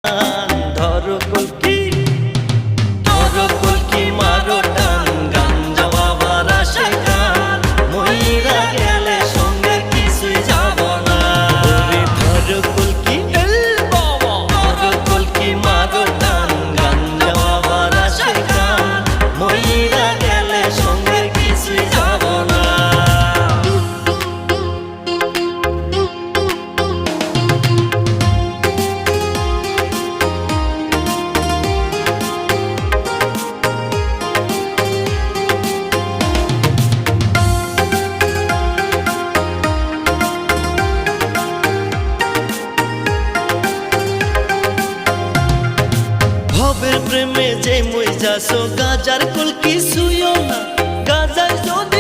ধরো কলকি মারো টান গাঞ্জা বাবার আসে গান মইরা গেলে সঙ্গে কিছুই যাব না। ধরো কলকি মারো টান গাঞ্জা বাবার আসে গান মইরা গেলে সঙ্গে কিছুই যাব না। ভবের প্রেমে যে মই যাসো গাজার কলকি শুইও না গাজার যদি